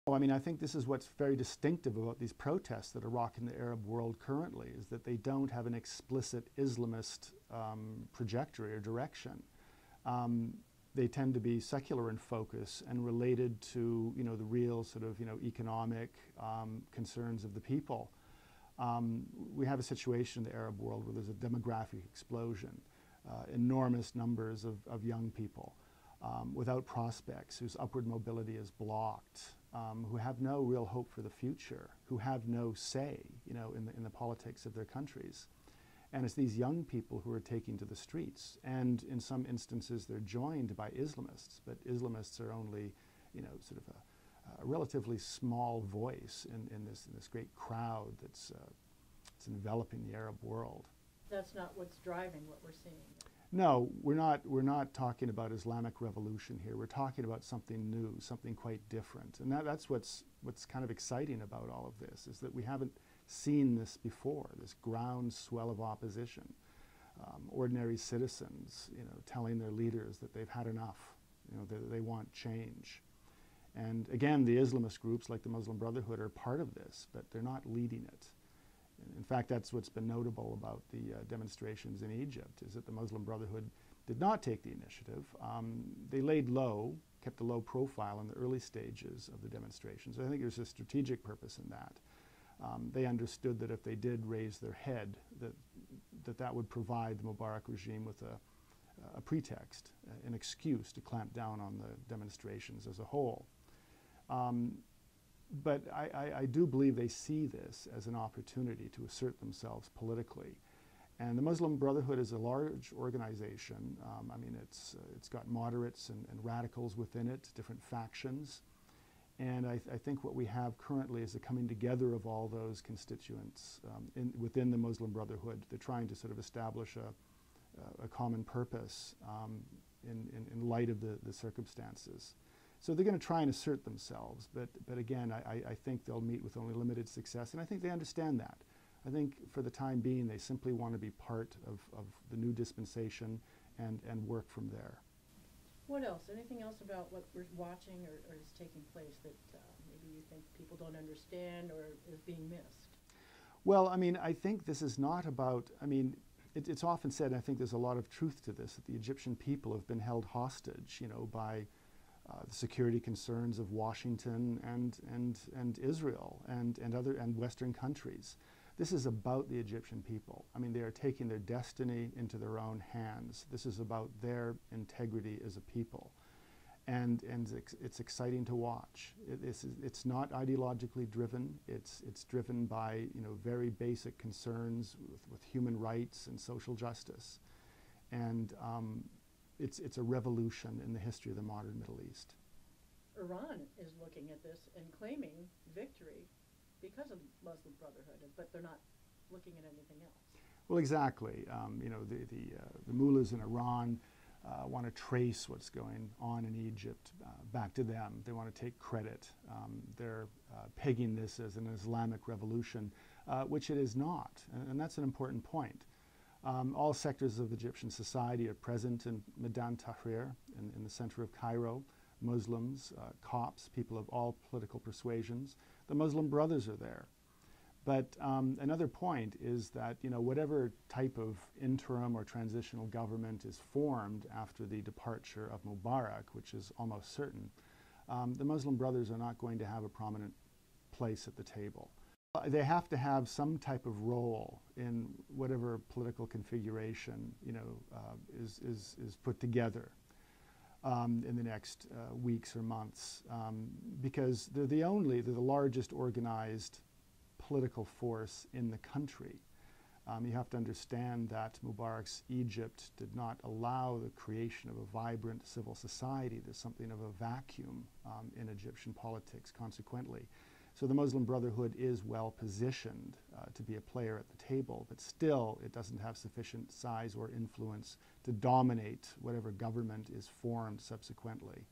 Well, I mean, I think this is what's very distinctive about these protests that are rocking the Arab world currently, is that they don't have an explicit Islamist trajectory or direction. They tend to be secular in focus and related to, the real sort of, economic concerns of the people. We have a situation in the Arab world where there's a demographic explosion, enormous numbers of young people without prospects, whose upward mobility is blocked, who have no real hope for the future, who have no say, in the politics of their countries. And it's these young people who are taking to the streets. And in some instances, they're joined by Islamists, but Islamists are only, sort of a relatively small voice in this great crowd that's enveloping the Arab world. That's not what's driving what we're seeing. No, we're not talking about Islamic revolution here. We're talking about something new, something quite different. And that's what's kind of exciting about all of this, is that we haven't seen this before, this groundswell of opposition. Ordinary citizens, telling their leaders that they've had enough, that they want change. And again, the Islamist groups like the Muslim Brotherhood are part of this, but they're not leading it. In fact, that's what's been notable about the demonstrations in Egypt, is that the Muslim Brotherhood did not take the initiative. They laid low, kept a low profile in the early stages of the demonstrations. I think there's a strategic purpose in that. They understood that if they did raise their head, that would provide the Mubarak regime with a pretext, an excuse to clamp down on the demonstrations as a whole. But I do believe they see this as an opportunity to assert themselves politically. And the Muslim Brotherhood is a large organization. I mean, it's got moderates and radicals within it, different factions. And I think what we have currently is a coming together of all those constituents within the Muslim Brotherhood. They're trying to sort of establish a common purpose in light of the circumstances. So they're going to try and assert themselves, but again, I think they'll meet with only limited success, and I think they understand that. I think for the time being, they simply want to be part of the new dispensation and work from there. What else? Anything else about what we're watching or is taking place that maybe you think people don't understand or is being missed? Well, I mean, I think this is not about, I mean, it's often said, and I think there's a lot of truth to this, that the Egyptian people have been held hostage, by the security concerns of Washington and Israel and Western countries. This is about the Egyptian people. I mean, they are taking their destiny into their own hands. This is about their integrity as a people. And it's exciting to watch. It's not ideologically driven. It's driven by, very basic concerns with human rights and social justice. And it's a revolution in the history of the modern Middle East. Iran is looking at this and claiming victory because of Muslim Brotherhood, but they're not looking at anything else. Well, exactly. The mullahs in Iran want to trace what's going on in Egypt back to them. They want to take credit. They're pegging this as an Islamic revolution, which it is not, and that's an important point. All sectors of Egyptian society are present in Maidan Tahrir, in the center of Cairo. Muslims, Copts, people of all political persuasions. The Muslim Brothers are there. But another point is that, whatever type of interim or transitional government is formed after the departure of Mubarak, which is almost certain, the Muslim Brothers are not going to have a prominent place at the table. They have to have some type of role in whatever political configuration, is put together in the next weeks or months, because they're the largest organized political force in the country. You have to understand that Mubarak's Egypt did not allow the creation of a vibrant civil society. There's something of a vacuum in Egyptian politics, consequently. So the Muslim Brotherhood is well positioned to be a player at the table, but still it doesn't have sufficient size or influence to dominate whatever government is formed subsequently.